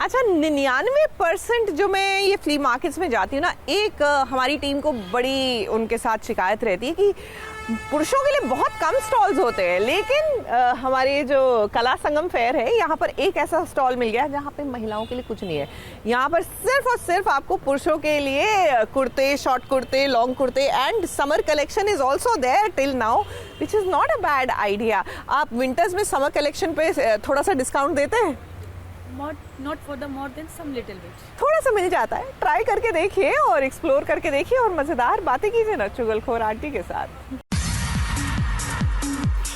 अच्छा, 99% जो मैं ये फ्ली मार्केट्स में जाती हूँ ना, एक हमारी टीम को बड़ी उनके साथ शिकायत रहती है कि पुरुषों के लिए बहुत कम स्टॉल्स होते हैं, लेकिन हमारे जो कला संगम फेयर है यहाँ पर एक ऐसा स्टॉल मिल गया जहाँ पे महिलाओं के लिए कुछ नहीं है। यहाँ पर सिर्फ और सिर्फ आपको पुरुषों के लिए कुर्ते, शॉर्ट कुर्ते, लॉन्ग कुर्ते and summer collection is also there till now, which is not a bad idea. आप विंटर्स में समर कलेक्शन पे थोड़ा सा डिस्काउंट देते हैं? Not for the more than some little bit. थोड़ा सा मिल जाता है, ट्राई करके देखिए और एक्सप्लोर करके देखिए और मज़ेदार बातें कीजिए ना चुगलखोर आंटी के साथ।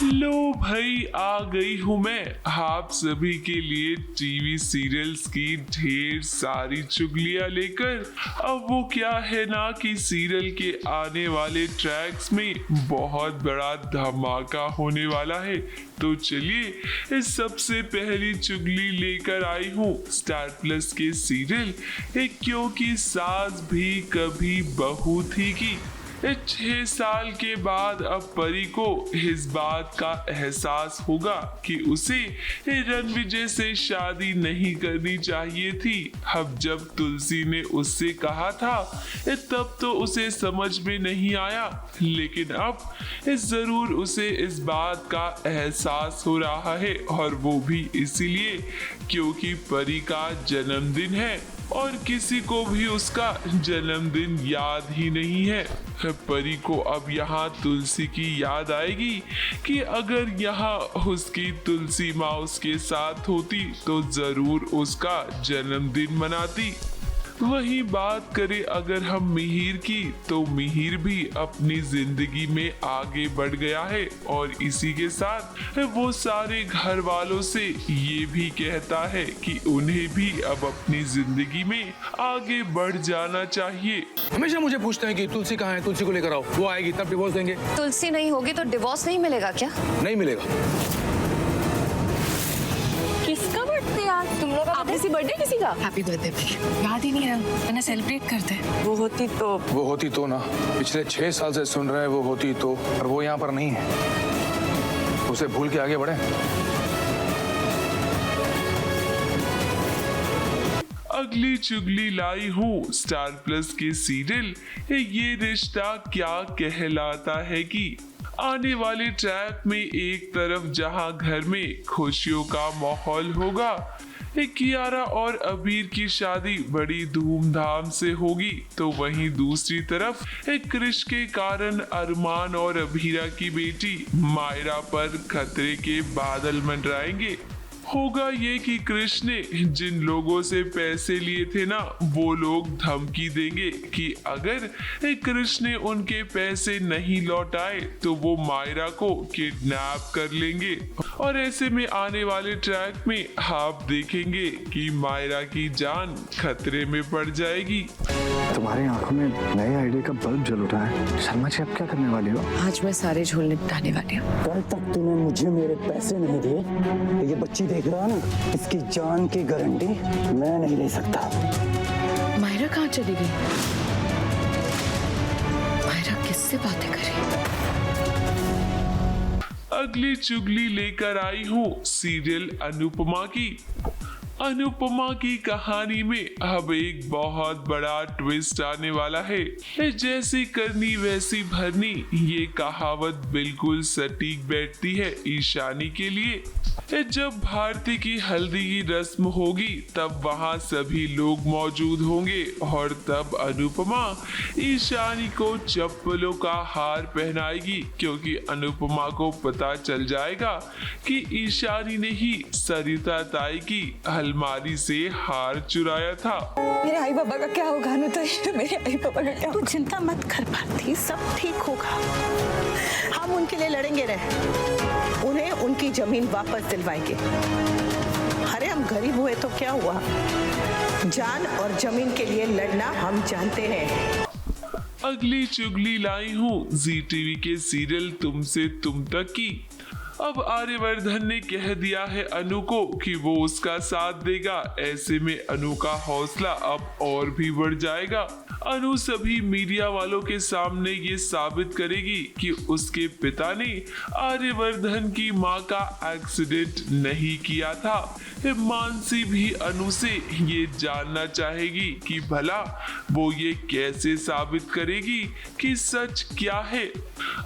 लो भाई, आ गई हूँ मैं आप सभी के लिए टीवी सीरियल्स की ढेर सारी चुगलियां लेकर। अब वो क्या है ना कि सीरियल के आने वाले ट्रैक्स में बहुत बड़ा धमाका होने वाला है। तो चलिए इस सबसे पहली चुगली लेकर आई हूँ स्टार प्लस के सीरियल क्योंकि सास भी कभी बहू थी की 6 साल के बाद अब परी को इस बात का एहसास होगा कि उसे रणविजय से शादी नहीं करनी चाहिए थी। अब जब तुलसी ने उससे कहा था तब तो उसे समझ में नहीं आया, लेकिन अब जरूर उसे इस बात का एहसास हो रहा है, और वो भी इसीलिए क्योंकि परी का जन्मदिन है और किसी को भी उसका जन्मदिन याद ही नहीं है। परी को अब यहाँ तुलसी की याद आएगी कि अगर यहाँ उसकी तुलसी माँ उसके साथ होती तो जरूर उसका जन्मदिन मनाती। वही बात करें अगर हम मिहिर की, तो मिहिर भी अपनी जिंदगी में आगे बढ़ गया है और इसी के साथ वो सारे घर वालों से ये भी कहता है कि उन्हें भी अब अपनी जिंदगी में आगे बढ़ जाना चाहिए। हमेशा मुझे पूछते हैं कि तुलसी कहाँ है, तुलसी को लेकर आओ, वो आएगी तब डिवोर्स देंगे। तुलसी नहीं होगी तो डिवोर्स नहीं मिलेगा क्या? नहीं मिलेगा। किसका बर्थडे आज? तुम लोग आपने सी बर्थडे किसी का? हैप्पी बर्थडे भाई, याद ही नहीं है, मैंने सेलिब्रेट करते हैं। वो होती तो ना, पिछले 6 साल से सुन रहे हैं वो होती तो, और वो यहाँ पर नहीं है। उसे भूल के आगे बढ़े। अगली चुगली लाई हूँ स्टार प्लस के सीरियल ये रिश्ता क्या कहलाता है की आने वाले ट्रैक में एक तरफ जहां घर में खुशियों का माहौल होगा, कियारा और अबीर की शादी बड़ी धूमधाम से होगी, तो वहीं दूसरी तरफ क्रिश के कारण अरमान और अबीरा की बेटी मायरा पर खतरे के बादल मंडराएंगे। होगा ये कि कृष्ण ने जिन लोगों से पैसे लिए थे ना, वो लोग धमकी देंगे कि अगर कृष्ण ने उनके पैसे नहीं लौटाए तो वो मायरा को किडनैप कर लेंगे, और ऐसे में आने वाले ट्रैक में आप देखेंगे कि मायरा की जान खतरे में पड़ जाएगी। तुम्हारी आंखों में नए आइडिया का बल्ब जल उठा है। शर्मा जी, अब क्या करने वाली हो? आज मैं सारे झोल निपटाने वाली हूँ। कल तक तूने मुझे मेरे पैसे नहीं दिए, तो ये बच्ची देख रहा ना, इसकी जान की गारंटी मैं नहीं ले सकता। मायरा कहाँ चली गई? मायरा किससे बातें करे? अगली चुगली लेकर आई हूँ सीरियल अनुपमा की। अनुपमा की कहानी में अब एक बहुत बड़ा ट्विस्ट आने वाला है। जैसी करनी वैसी भरनी, ये कहावत बिल्कुल सटीक बैठती है ईशानी के लिए। जब भारती की हल्दी की रस्म होगी तब वहाँ सभी लोग मौजूद होंगे, और तब अनुपमा ईशानी को चप्पलों का हार पहनाएगी, क्योंकि अनुपमा को पता चल जाएगा कि ईशानी ने ही सरिता ताई की अलमारी से हार चुराया था। मेरे आई बाबा का क्या होगा अनुताई? मेरे आई बाबा का क्या? तू चिंता मत कर भारती, सब ठीक होगा। हम उनके लिए लड़ेंगे रहे, उन्हें उनकी जमीन वापस दिलवाएंगे। अरे हम गरीब हुए तो क्या हुआ, जान और जमीन के लिए लड़ना हम जानते हैं। अगली चुगली लाई हूँ जी टीवी के सीरियल तुमसे तुम तक की। अब आर्यवर्धन ने कह दिया है अनु को कि वो उसका साथ देगा, ऐसे में अनु का हौसला अब और भी बढ़ जाएगा। अनु सभी मीडिया वालों के सामने ये साबित करेगी कि उसके पिता ने आर्यवर्धन की मां का एक्सीडेंट नहीं किया था। मानसी भी अनु से ये जानना चाहेगी कि भला वो ये कैसे साबित करेगी कि सच क्या है।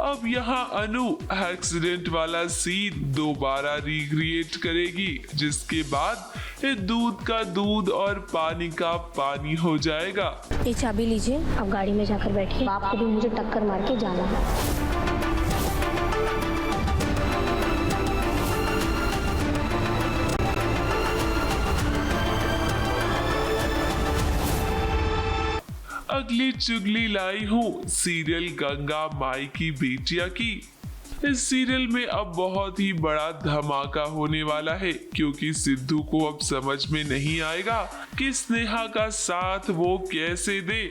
अब यहाँ अनु एक्सीडेंट वाला सीन दोबारा रिक्रिएट करेगी, जिसके बाद दूध का दूध और पानी का पानी हो जाएगा। ये चाबी लीजिए, अब गाड़ी में जाकर बैठिए। बाप को भी मुझे टक्कर मार के जाना है। अगली चुगली लाई हूँ सीरियल गंगा माई की बेटिया की। इस सीरियल में अब बहुत ही बड़ा धमाका होने वाला है, क्योंकि सिद्धू को अब समझ में नहीं आएगा कि स्नेहा का साथ वो कैसे दे।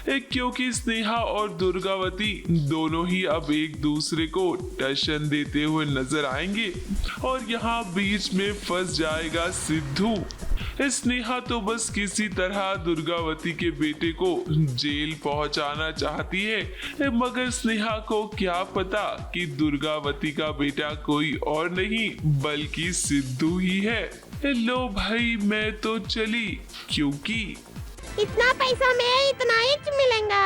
क्योंकि स्नेहा और दुर्गावती दोनों ही अब एक दूसरे को टशन देते हुए नजर आएंगे और यहाँ बीच में फंस जाएगा सिद्धू। स्नेहा तो बस किसी तरह दुर्गावती के बेटे को जेल पहुंचाना चाहती है, मगर स्नेहा को क्या पता कि दुर्गावती का बेटा कोई और नहीं बल्कि सिद्धू ही है। लो भाई मैं तो चली, क्योंकि इतना पैसा में इतना ही मिलेगा।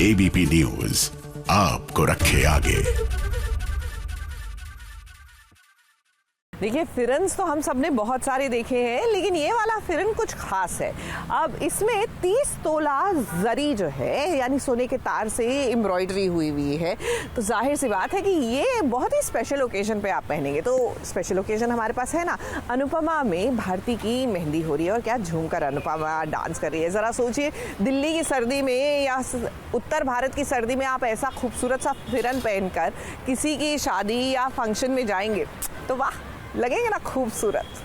एबीपी न्यूज आपको रखे आगे। देखिए, फिरन्स तो हम सबने बहुत सारे देखे हैं, लेकिन ये वाला फिरन कुछ खास है। अब इसमें 30 तोला जरी जो है, यानी सोने के तार से एम्ब्रॉयडरी हुई है, तो जाहिर सी बात है कि ये बहुत ही स्पेशल ओकेजन पे आप पहनेंगे। तो स्पेशल ओकेजन हमारे पास है ना, अनुपमा में भारती की मेहंदी हो रही है और क्या झूमकर अनुपमा डांस कर रही है। ज़रा सोचिए, दिल्ली की सर्दी में या उत्तर भारत की सर्दी में आप ऐसा खूबसूरत सा फिरन पहनकर किसी की शादी या फंक्शन में जाएंगे तो वाह, लगेंगे ना खूबसूरत।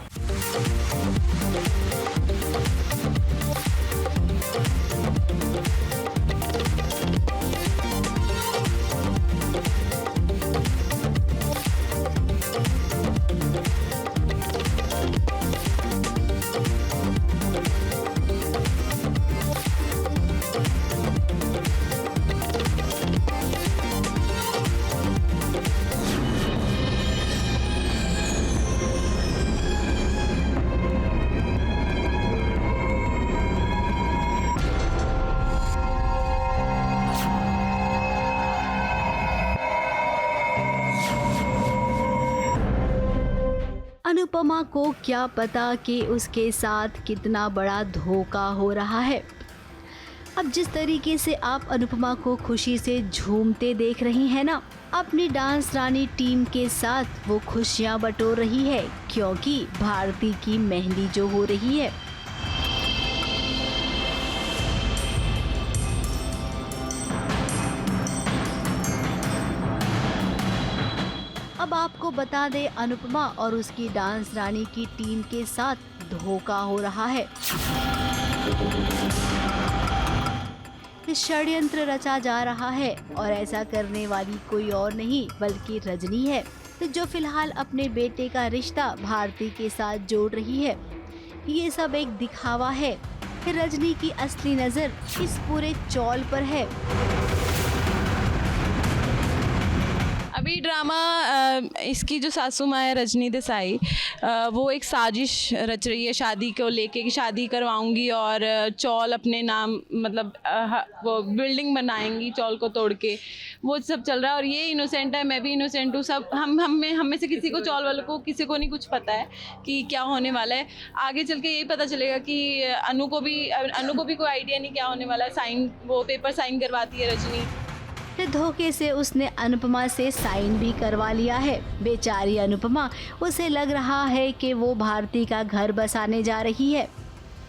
अनुपमा को क्या पता कि उसके साथ कितना बड़ा धोखा हो रहा है। अब जिस तरीके से आप अनुपमा को खुशी से झूमते देख रही हैं ना, अपनी डांस रानी टीम के साथ वो खुशियां बटोर रही है, क्योंकि भारती की मेहंदी जो हो रही है। अब आपको बता दे, अनुपमा और उसकी डांस रानी की टीम के साथ धोखा हो रहा है। षड्यंत्र रचा जा रहा है और ऐसा करने वाली कोई और नहीं बल्कि रजनी है, जो फिलहाल अपने बेटे का रिश्ता भारती के साथ जोड़ रही है। ये सब एक दिखावा है। रजनी की असली नजर इस पूरे चौल पर है। अभी ड्रामा इसकी जो सासू माँ है रजनी देसाई, वो एक साजिश रच रही है शादी को लेके कि शादी करवाऊंगी और चौल अपने नाम, मतलब वो बिल्डिंग बनाएंगी चौल को तोड़ के, वो सब चल रहा है। और ये इनोसेंट है, मैं भी इनोसेंट हूँ, सब हम में से किसी को, चौल वालों को किसी को नहीं कुछ पता है कि क्या होने वाला है। आगे चल के यही पता चलेगा कि अनु को भी कोई आइडिया नहीं क्या होने वाला है। वो पेपर साइन करवाती है रजनी। धोखे से उसने अनुपमा से साइन भी करवा लिया है। बेचारी अनुपमा, उसे लग रहा है कि वो भारती का घर बसाने जा रही है।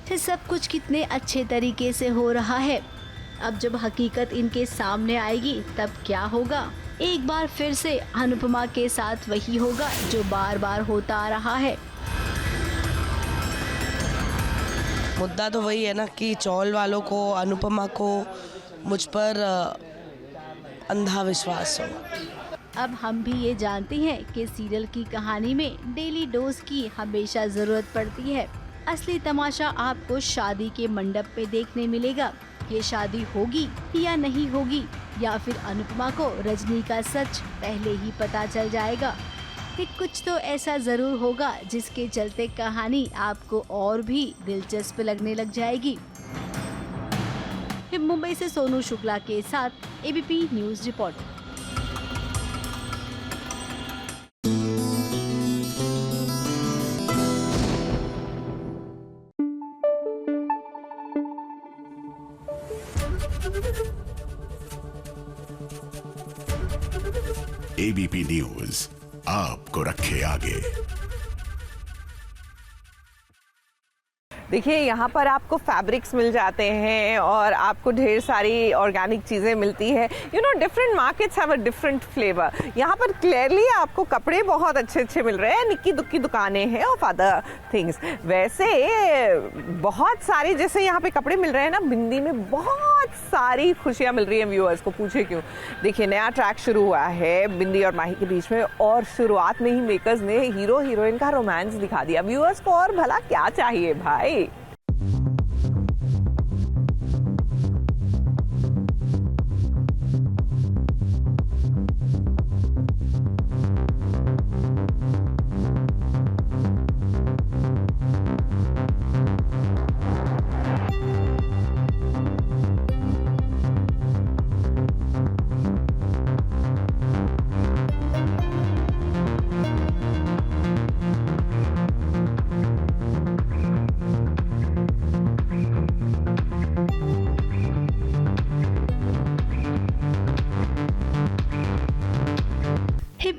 फिर सब कुछ कितने अच्छे तरीके से हो रहा है। अब जब हकीकत इनके सामने आएगी तब क्या होगा? एक बार फिर से अनुपमा के साथ वही होगा जो बार बार होता आ रहा है। मुद्दा तो वही है ना कि चौल वालों को, अनुपमा को मुझ पर अंधा विश्वास हो। अब हम भी ये जानते हैं कि सीरियल की कहानी में डेली डोज की हमेशा जरूरत पड़ती है। असली तमाशा आपको शादी के मंडप पे देखने मिलेगा। ये शादी होगी या नहीं होगी, या फिर अनुपमा को रजनी का सच पहले ही पता चल जाएगा। कि कुछ तो ऐसा जरूर होगा जिसके चलते कहानी आपको और भी दिलचस्प लगने लग जाएगी। मुंबई से सोनू शुक्ला के साथ ABP news report. ABP news आपको रखे आगे। देखिए, यहाँ पर आपको फैब्रिक्स मिल जाते हैं और आपको ढेर सारी ऑर्गेनिक चीज़ें मिलती है। Different markets have a different flavour. यहाँ पर क्लियरली आपको कपड़े बहुत अच्छे अच्छे मिल रहे हैं, निक्की दुक्की दुकानें हैं ऑफ अदर थिंग्स। वैसे बहुत सारे जैसे यहाँ पे कपड़े मिल रहे हैं ना, बिंदी में बहुत सारी खुशियाँ मिल रही हैं व्यूअर्स को, पूछे क्यों। देखिए, नया ट्रैक शुरू हुआ है बिंदी और माही के बीच में, और शुरुआत में ही मेकर्स ने हीरो हीरोइन का रोमांस दिखा दिया व्यूअर्स को। और भला क्या चाहिए भाई।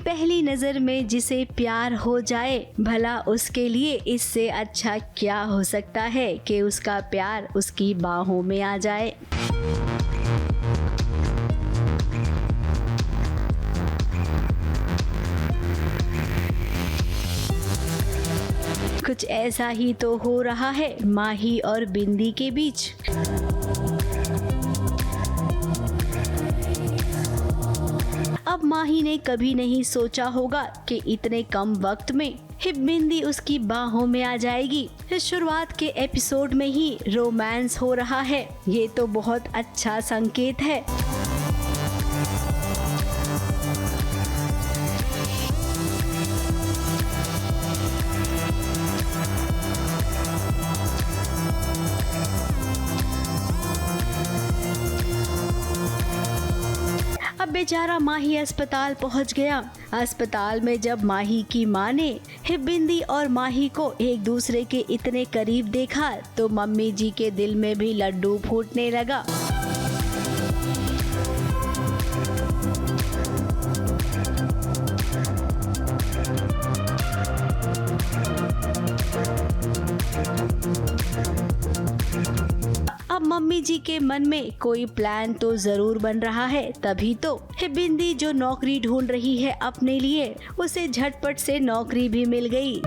पहली नजर में जिसे प्यार हो जाए, भला उसके लिए इससे अच्छा क्या हो सकता है कि उसका प्यार उसकी बाहों में आ जाए। कुछ ऐसा ही तो हो रहा है माही और बिंदी के बीच। अब माही ने कभी नहीं सोचा होगा कि इतने कम वक्त में बिंदी उसकी बाहों में आ जाएगी। इस शुरुआत के एपिसोड में ही रोमांस हो रहा है, ये तो बहुत अच्छा संकेत है। अब बेचारा माही अस्पताल पहुंच गया। अस्पताल में जब माही की माँ ने बिंदी और माही को एक दूसरे के इतने करीब देखा तो मम्मी जी के दिल में भी लड्डू फूटने लगा। अब मम्मी जी के मन में कोई प्लान तो जरूर बन रहा है, तभी तो बिंदी जो नौकरी ढूंढ रही है अपने लिए, उसे झटपट से नौकरी भी मिल गई।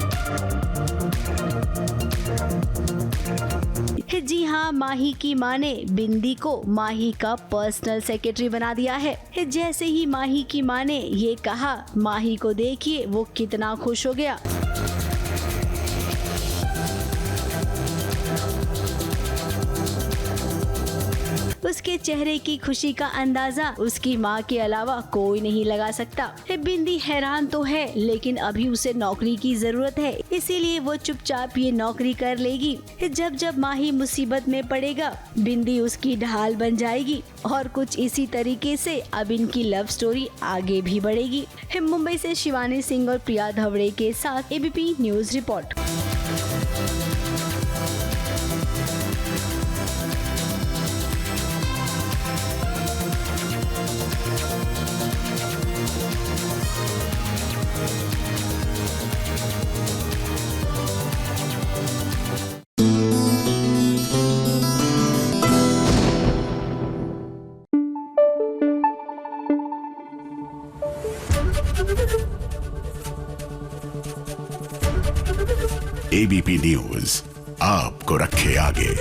जी हाँ, माही की माँ ने बिंदी को माही का पर्सनल सेक्रेटरी बना दिया है। जैसे ही माही की माँ ने ये कहा, माही को देखिए वो कितना खुश हो गया। उसके चेहरे की खुशी का अंदाजा उसकी माँ के अलावा कोई नहीं लगा सकता। बिंदी हैरान तो है, लेकिन अभी उसे नौकरी की जरूरत है, इसीलिए वो चुपचाप ये नौकरी कर लेगी। जब जब माही मुसीबत में पड़ेगा, बिंदी उसकी ढाल बन जाएगी। और कुछ इसी तरीके से अब इनकी लव स्टोरी आगे भी बढ़ेगी। मुंबई से शिवानी सिंह और प्रिया धवड़े के साथ ABP news report. ABP news आपको रखे आगे।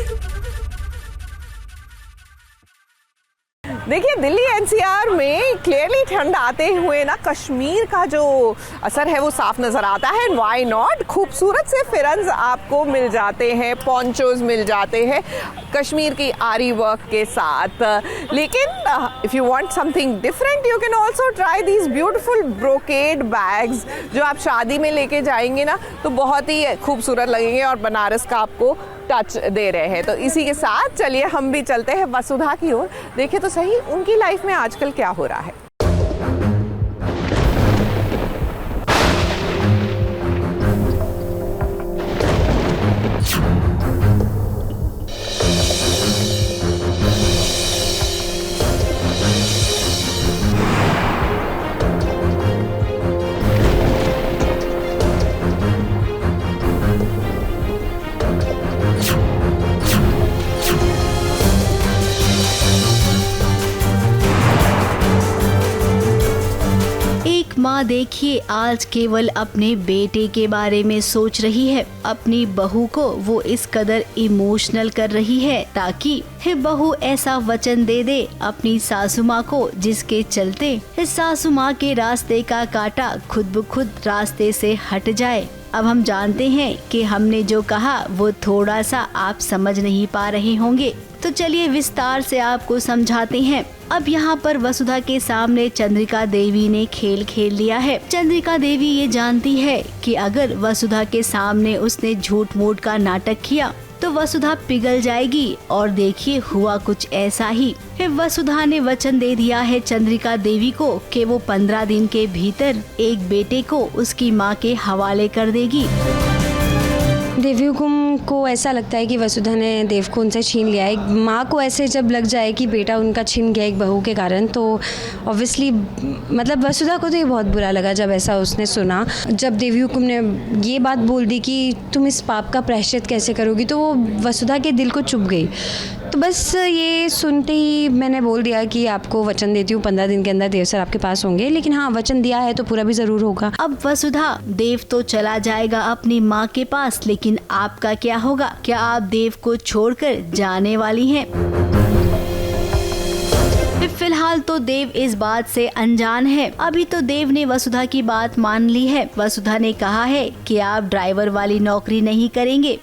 देखिए दिल्ली एनसीआर में क्लियरली ठंड आते हुए ना कश्मीर का जो असर है वो साफ नजर आता है। व्हाई नॉट, खूबसूरत से फिरंज आपको मिल जाते हैं, पॉन्चोज मिल जाते हैं कश्मीर की आरी वर्क के साथ। लेकिन if you want something different you can also try these beautiful brocade bags जो आप शादी में लेके जाएंगे ना तो बहुत ही खूबसूरत लगेंगे और बनारस का आपको टच दे रहे हैं। तो इसी के साथ चलिए हम भी चलते हैं वसुधा की ओर, देखें तो सही उनकी लाइफ में आजकल क्या हो रहा है। माँ देखिए आज केवल अपने बेटे के बारे में सोच रही है, अपनी बहू को वो इस कदर इमोशनल कर रही है ताकि बहू ऐसा वचन दे दे अपनी सासू माँ को जिसके चलते सासू माँ के रास्ते का कांटा खुद ब खुद रास्ते से हट जाए। अब हम जानते हैं कि हमने जो कहा वो थोड़ा सा आप समझ नहीं पा रहे होंगे, तो चलिए विस्तार से आपको समझाते हैं। अब यहाँ पर वसुधा के सामने चंद्रिका देवी ने खेल खेल लिया है। चंद्रिका देवी ये जानती है कि अगर वसुधा के सामने उसने झूठ मूठ का नाटक किया तो वसुधा पिघल जाएगी, और देखिए हुआ कुछ ऐसा ही। वसुधा ने वचन दे दिया है चंद्रिका देवी को कि वो 15 दिन के भीतर एक बेटे को उसकी माँ के हवाले कर देगी। देवी हुकुम को ऐसा लगता है कि वसुधा ने देव को उनसे छीन लिया है। माँ को ऐसे जब लग जाए कि बेटा उनका छिन गया एक बहू के कारण, तो ऑब्वियसली मतलब वसुधा को तो ये बहुत बुरा लगा जब ऐसा उसने सुना। जब देवी हुकुम ने ये बात बोल दी कि तुम इस पाप का प्रायश्चित कैसे करोगी, तो वो वसुधा के दिल को चुभ गई। तो बस ये सुनते ही मैंने बोल दिया कि आपको वचन देती हूँ 15 दिन के अंदर देव सर आपके पास होंगे, लेकिन हाँ वचन दिया है तो पूरा भी ज़रूर होगा। अब वसुधा, देव तो चला जाएगा अपनी माँ के पास, लेकिन आपका क्या होगा? क्या आप देव को छोड़कर जाने वाली हैं? फिलहाल तो देव इस बात से अनजान है। अभी तो देव ने वसुधा की बात मान ली है। वसुधा ने कहा है कि आप ड्राइवर वाली नौकरी नहीं करेंगे,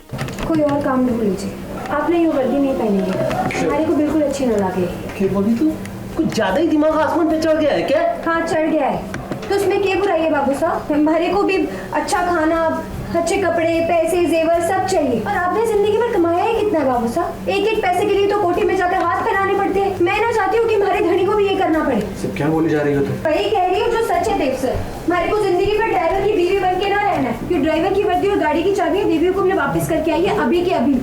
कोई और काम ढूंढ लीजिए। आपने ये वर्दी नहीं पहनेंगे, हमारे को बिल्कुल अच्छी न लगे। क्या बोली तू? कुछ ज्यादा ही दिमाग आसमान पे चढ़ गया है क्या? हाँ चढ़ गया है, तो उसमें क्या बुराई है बाबू साहब? हमारे को भी अच्छा खाना, अच्छे कपड़े, पैसे, जेवर सब चाहिए। और आपने जिंदगी में कमाया है कितना बाबू साहब? एक एक पैसे के लिए तो कोठी में जाकर हाथ फैलाने पड़ते हैं। मैं ना चाहती हूँ कि हमारे धनी को भी ये करना पड़े। सब क्या बोली जा रही हो तुम? वही कह रही हूँ जो सच है देव सर। हमारे को जिंदगी में ड्राइवर की बीवी बन के ना रहना है। क्योंकि ड्राइवर की वर्दी और गाड़ी की चाबियां देवी को हमने वापस करके आई है अभी के अभी।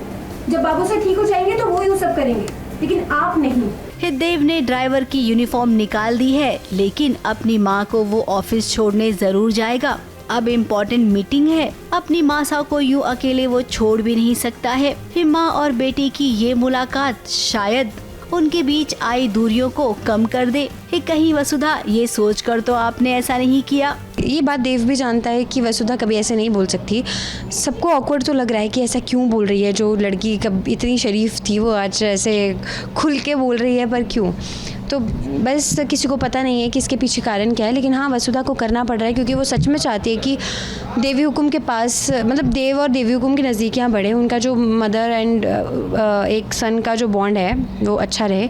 जब बाबू से ठीक हो जाएंगे तो वो ही सब करेंगे, लेकिन आप नहीं। देव ने ड्राइवर की यूनिफॉर्म निकाल दी है, लेकिन अपनी माँ को वो ऑफिस छोड़ने जरूर जाएगा। अब इम्पोर्टेंट मीटिंग है, अपनी मासा को यूँ अकेले वो छोड़ भी नहीं सकता है। माँ और बेटे की ये मुलाकात शायद उनके बीच आई दूरियों को कम कर दे। कहीं वसुधा, ये सोचकर तो आपने ऐसा नहीं किया। ये बात देव भी जानता है कि वसुधा कभी ऐसे नहीं बोल सकती। सबको ऑकवर्ड तो लग रहा है कि ऐसा क्यों बोल रही है, जो लड़की कब इतनी शरीफ थी वो आज ऐसे खुल के बोल रही है, पर क्यों? तो बस किसी को पता नहीं है कि इसके पीछे कारण क्या है, लेकिन हाँ वसुधा को करना पड़ रहा है क्योंकि वो सच में चाहती है कि देवी हुकुम के पास, मतलब देव और देवी हुकुम के नज़दीक यहाँ बढ़े, उनका जो मदर एंड एक सन का जो बॉन्ड है वो अच्छा रहे।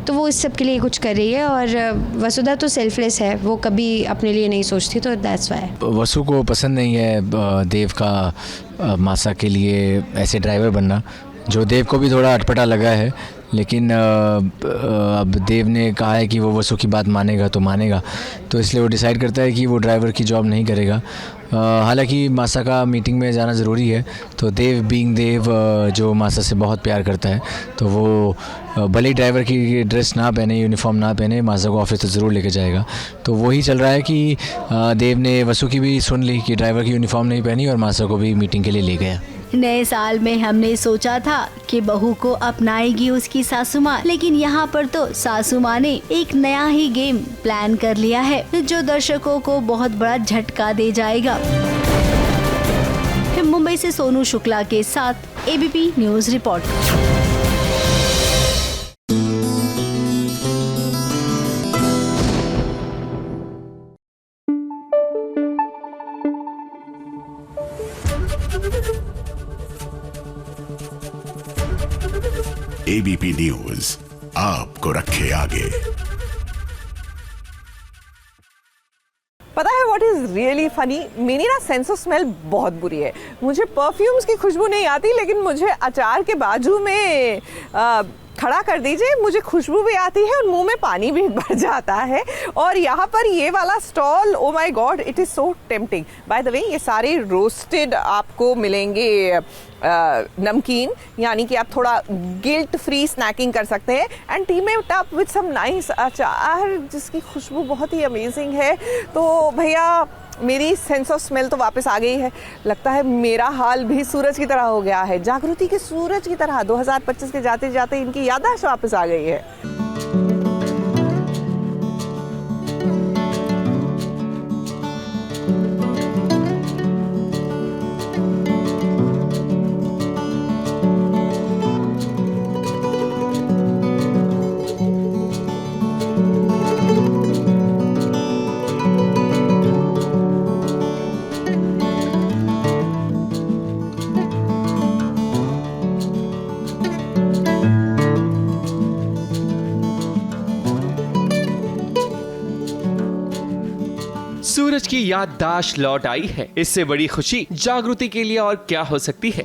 तो वो इस सब के लिए कुछ कर रही है, और वसुधा तो सेल्फलेस है, वो कभी अपने लिए नहीं सोचती, तो दैट्स व्हाई। वसु को पसंद नहीं है देव का मासा के लिए ऐसे ड्राइवर बनना, जो देव को भी थोड़ा अटपटा लगा है। लेकिन अब देव ने कहा है कि वो वसु की बात मानेगा तो मानेगा, तो इसलिए वो डिसाइड करता है कि वो ड्राइवर की जॉब नहीं करेगा। हालांकि मासा का मीटिंग में जाना ज़रूरी है, तो देव बीइंग देव जो मासा से बहुत प्यार करता है, तो वो भले ही ड्राइवर की ड्रेस ना पहने, यूनिफॉर्म ना पहने, मासा को ऑफिस तो ज़रूर लेके जाएगा। तो वही चल रहा है कि देव ने वसु की भी सुन ली कि ड्राइवर की यूनिफॉर्म नहीं पहनी, और मासा को भी मीटिंग के लिए ले गया। नए साल में हमने सोचा था कि बहू को अपनाएगी उसकी सासू माँ, लेकिन यहाँ पर तो सासू माँ ने एक नया ही गेम प्लान कर लिया है, जो दर्शकों को बहुत बड़ा झटका दे जाएगा। मुंबई से सोनू शुक्ला के साथ ABP news report. ABP news आपको रखे आगे। पता है व्हाट इज रियली फनी, मेरी ना सेंस ऑफ स्मेल बहुत बुरी है। मुझे परफ्यूम्स की खुशबू नहीं आती, लेकिन मुझे अचार के बाजू में खड़ा कर दीजिए, मुझे खुशबू भी आती है और मुंह में पानी भी भर जाता है। और यहाँ पर ये वाला stall, oh my God, it is so tempting. By the way, ये सारे रोस्टेड आपको मिलेंगे नमकीन, यानी कि आप थोड़ा गिल्ट फ्री स्नैकिंग कर सकते हैं। एंड टी में टप विद सम नाइस अचार जिसकी खुशबू बहुत ही अमेजिंग है। तो भैया मेरी सेंस ऑफ स्मेल तो वापस आ गई है। लगता है मेरा हाल भी सूरज की तरह हो गया है, जागृति के सूरज की तरह। 2025 के जाते जाते इनकी याददाश्त वापस आ गई है। सूरज की याददाश्त लौट आई है। इससे बड़ी खुशी जागृति के लिए और क्या हो सकती है।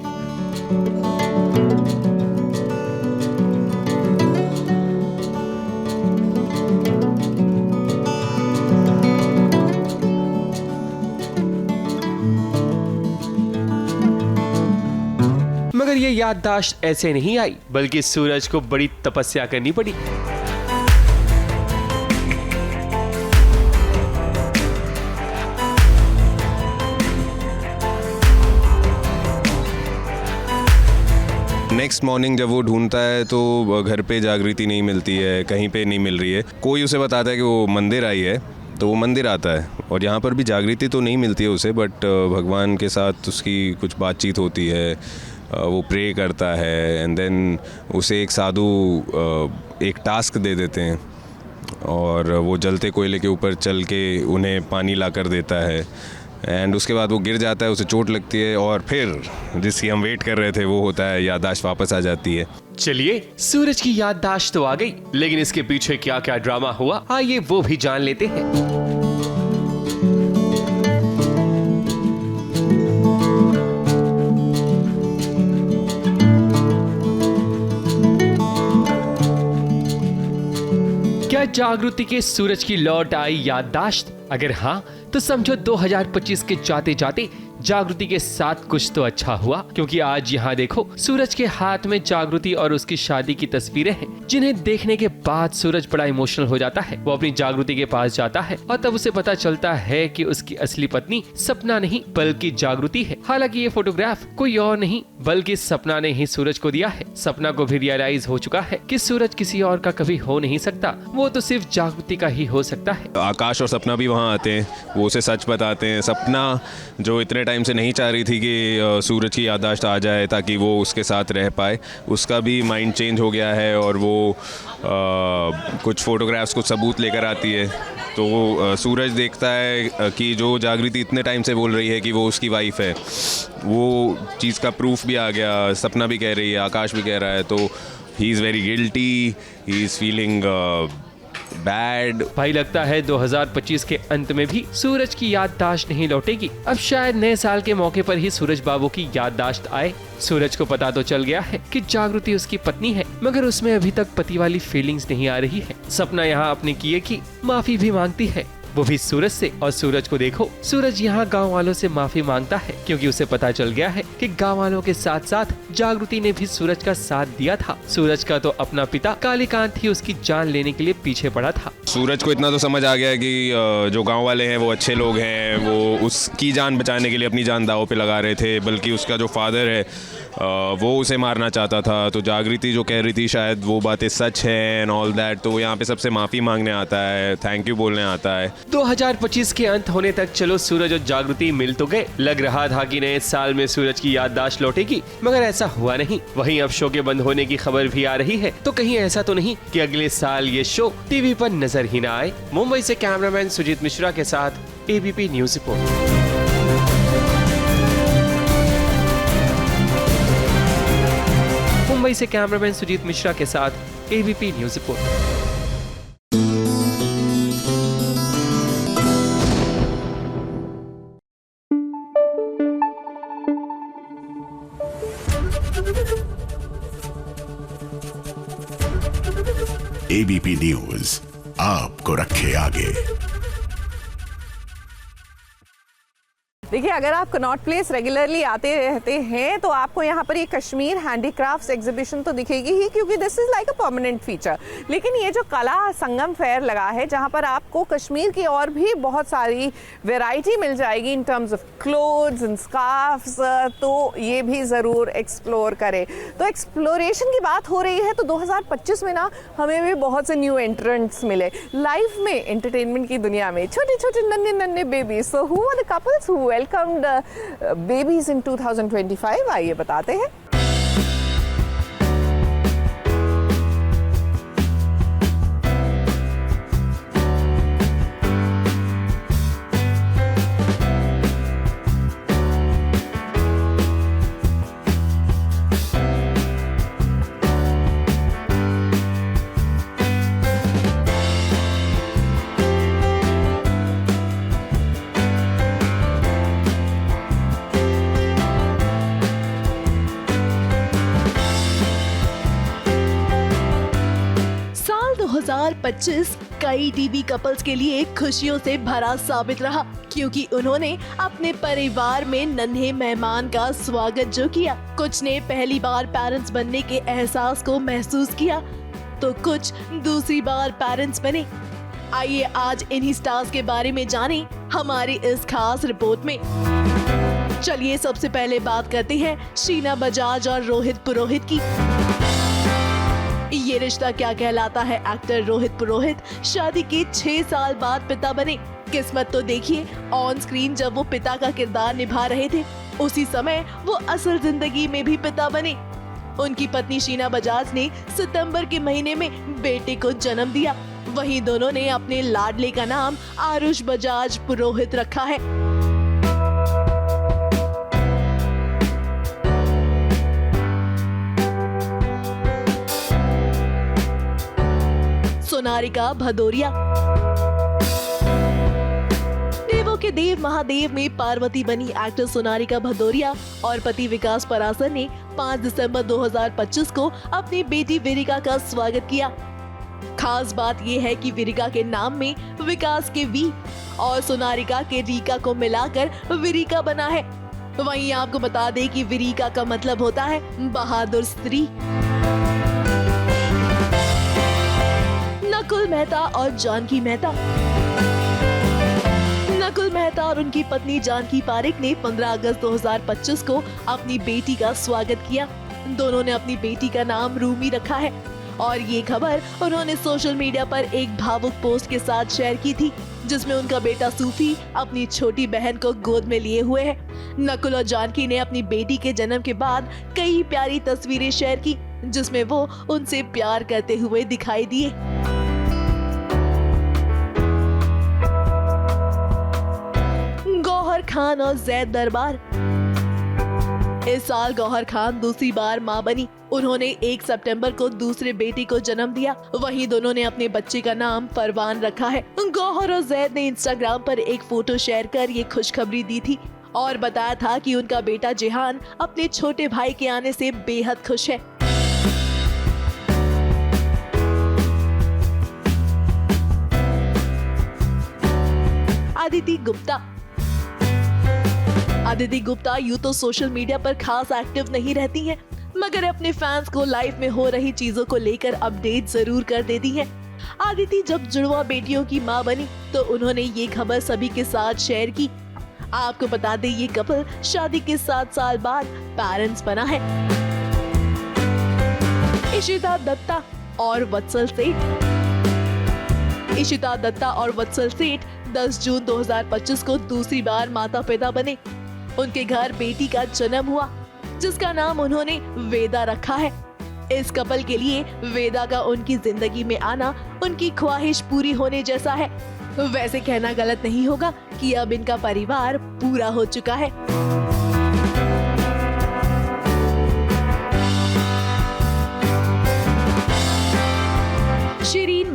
मगर ये याददाश्त ऐसे नहीं आई, बल्कि सूरज को बड़ी तपस्या करनी पड़ी। नेक्स्ट मॉर्निंग जब वो ढूंढता है तो घर पे जागृति नहीं मिलती है, कहीं पे नहीं मिल रही है। कोई उसे बताता है कि वो मंदिर आई है, तो वो मंदिर आता है और यहाँ पर भी जागृति तो नहीं मिलती है उसे, बट भगवान के साथ उसकी कुछ बातचीत होती है, वो प्रे करता है। एंड देन उसे एक साधु एक टास्क दे देते हैं और वो जलते कोयले के ऊपर चल के उन्हें पानी ला कर देता है। एंड उसके बाद वो गिर जाता है, उसे चोट लगती है और फिर जिसकी हम वेट कर रहे थे वो होता है, याददाश्त वापस आ जाती है। चलिए, सूरज की याददाश्त तो आ गई, लेकिन इसके पीछे क्या क्या ड्रामा हुआ, आइए वो भी जान लेते हैं। क्या जागृति के सूरज की लौट आई याददाश्त? अगर हाँ, तो समझो 2025 के जाते जाते जागृति के साथ कुछ तो अच्छा हुआ, क्योंकि आज यहाँ देखो, सूरज के हाथ में जागृति और उसकी शादी की तस्वीरें हैं, जिन्हें देखने के बाद सूरज बड़ा इमोशनल हो जाता है। वो अपनी जागृति के पास जाता है और तब उसे पता चलता है कि उसकी असली पत्नी सपना नहीं बल्कि जागृति है। हालांकि ये फोटोग्राफ कोई और नहीं बल्कि सपना ने ही सूरज को दिया है। सपना को भी रियलाइज हो चुका है कि सूरज किसी और का कभी हो नहीं सकता, वो तो सिर्फ जागृति का ही हो सकता है। आकाश और सपना भी वहाँ आते हैं, वो उसे सच बताते हैं। सपना जो इतने टाइम से नहीं चाह रही थी कि सूरज की याददाश्त आ जाए ताकि वो उसके साथ रह पाए, उसका भी माइंड चेंज हो गया है और वो कुछ फोटोग्राफ्स, कुछ सबूत लेकर आती है। तो सूरज देखता है कि जो जागृति इतने टाइम से बोल रही है कि वो उसकी वाइफ है, वो चीज़ का प्रूफ भी आ गया। सपना भी कह रही है, आकाश भी कह रहा है। तो he is very guilty, he is feeling bad. भाई लगता है 2025 के अंत में भी सूरज की याददाश्त नहीं लौटेगी। अब शायद नए साल के मौके पर ही सूरज बाबू की याददाश्त आए। सूरज को पता तो चल गया है कि जागृति उसकी पत्नी है, मगर उसमें अभी तक पति वाली फीलिंग्स नहीं आ रही है। सपना यहाँ अपने किए की माफी भी मांगती है, वो भी सूरज से। और सूरज को देखो, सूरज यहाँ गांव वालों से माफी मांगता है, क्योंकि उसे पता चल गया है कि गांव वालों के साथ साथ जागृति ने भी सूरज का साथ दिया था। सूरज का तो अपना पिता कालीकांत ही उसकी जान लेने के लिए पीछे पड़ा था। सूरज को इतना तो समझ आ गया है कि जो गांव वाले हैं वो अच्छे लोग हैं, वो उसकी जान बचाने के लिए अपनी जान दांव पे लगा रहे थे, बल्कि उसका जो फादर है वो उसे मारना चाहता था। तो जागृति जो कह रही थी शायद वो बातें सच हैं एंड ऑल दैट, तो वो यहाँ पे सबसे माफ़ी मांगने आता है, थैंक यू बोलने आता है। 2025 के अंत होने तक चलो सूरज और जागृति मिल तो गए। लग रहा था कि नए साल में सूरज की याददाश्त लौटेगी, मगर ऐसा हुआ नहीं। वहीं अब शो के बंद होने की खबर भी आ रही है, तो कहीं ऐसा तो नहीं कि अगले साल ये शो टीवी पर नजर ही ना आए। मुंबई से कैमरामैन सुजीत मिश्रा के साथ एबीपी न्यूज रिपोर्ट। मुंबई से कैमरामैन सुजीत मिश्रा के साथ ABP news report. ABP news आपको रखे आगे। देखिए, अगर आप कनॉट प्लेस रेगुलरली आते रहते हैं तो आपको यहाँ पर ये कश्मीर हैंडीक्राफ्ट्स एग्जीबिशन तो दिखेगी ही, क्योंकि this is like a permanent feature. लेकिन ये जो कला संगम फेयर लगा है, जहाँ पर आपको कश्मीर की और भी बहुत सारी वैरायटी मिल जाएगी in terms of clothes and scarfs, तो ये भी ज़रूर एक्सप्लोर करें। तो एक्सप्लोरेशन की बात हो रही है तो 2025 में ना हमें भी बहुत से न्यू एंट्रेंट्स मिले लाइफ में, एंटरटेनमेंट की दुनिया में, छोटे छोटे नन्हे नन्हे baby. So who are the couples who welcomed babies in 2025? आइए बताते हैं। साल 2025 कई टीवी कपल्स के लिए खुशियों से भरा साबित रहा, क्योंकि उन्होंने अपने परिवार में नन्हे मेहमान का स्वागत जो किया। कुछ ने पहली बार पेरेंट्स बनने के एहसास को महसूस किया, तो कुछ दूसरी बार पेरेंट्स बने। आइए आज इन्हीं स्टार्स के बारे में जानें हमारी इस खास रिपोर्ट में। चलिए सबसे पहले बात करते हैं शीना बजाज और रोहित पुरोहित की। ये रिश्ता क्या कहलाता है। एक्टर रोहित पुरोहित शादी के 6 साल बाद पिता बने। किस्मत तो देखिए, ऑन स्क्रीन जब वो पिता का किरदार निभा रहे थे, उसी समय वो असल जिंदगी में भी पिता बने। उनकी पत्नी शीना बजाज ने सितंबर के महीने में बेटे को जन्म दिया। वहीं दोनों ने अपने लाडले का नाम आरुष बजाज पुरोहित रखा है। सोनारिका भदौरिया। देवों के देव महादेव में पार्वती बनी एक्टर सोनारिका भदौरिया और पति विकास परासर ने 5 दिसंबर 2025 को अपनी बेटी विरिका का स्वागत किया। खास बात यह है कि विरिका के नाम में विकास के वी और सोनारिका के रीका को मिलाकर विरिका बना है। वहीं आपको बता दें कि विरिका का मतलब होता है बहादुर स्त्री। नकुल मेहता और जानकी मेहता। नकुल मेहता और उनकी पत्नी जानकी पारेख ने 15 अगस्त 2025 को अपनी बेटी का स्वागत किया। दोनों ने अपनी बेटी का नाम रूमी रखा है और ये खबर उन्होंने सोशल मीडिया पर एक भावुक पोस्ट के साथ शेयर की थी, जिसमें उनका बेटा सूफी अपनी छोटी बहन को गोद में लिए हुए है। नकुल और जानकी ने अपनी बेटी के जन्म के बाद कई प्यारी तस्वीरें शेयर की, जिसमें वो उनसे प्यार करते हुए दिखाई दिए। गौहर खान और जैद दरबार। इस साल गौहर खान दूसरी बार मां बनी। उन्होंने 1 सितंबर को दूसरे बेटे को जन्म दिया। वहीं दोनों ने अपने बच्चे का नाम फरवान रखा है। गौहर और जैद ने इंस्टाग्राम पर एक फोटो शेयर कर ये खुशखबरी दी थी और बताया था कि उनका बेटा जिहान अपने छोटे भाई के आने से बेहद खुश है। अदिति गुप्ता। अदिति गुप्ता यूं तो सोशल मीडिया पर खास एक्टिव नहीं रहती हैं, मगर अपने फैंस को लाइफ में हो रही चीजों को लेकर अपडेट जरूर कर देती हैं। अदिति जब जुड़वा बेटियों की मां बनी तो उन्होंने ये खबर सभी के साथ शेयर की। आपको बता दें, ये कपल शादी के 7 साल बाद पेरेंट्स बना है। इशिता दत्ता और वत्सल सेठ। इशिता दत्ता और वत्सल सेठ 10 जून 2025 को दूसरी बार माता पिता बने। उनके घर बेटी का जन्म हुआ, जिसका नाम उन्होंने वेदा रखा है। इस कपल के लिए वेदा का उनकी जिंदगी में आना उनकी ख्वाहिश पूरी होने जैसा है। वैसे कहना गलत नहीं होगा कि अब इनका परिवार पूरा हो चुका है।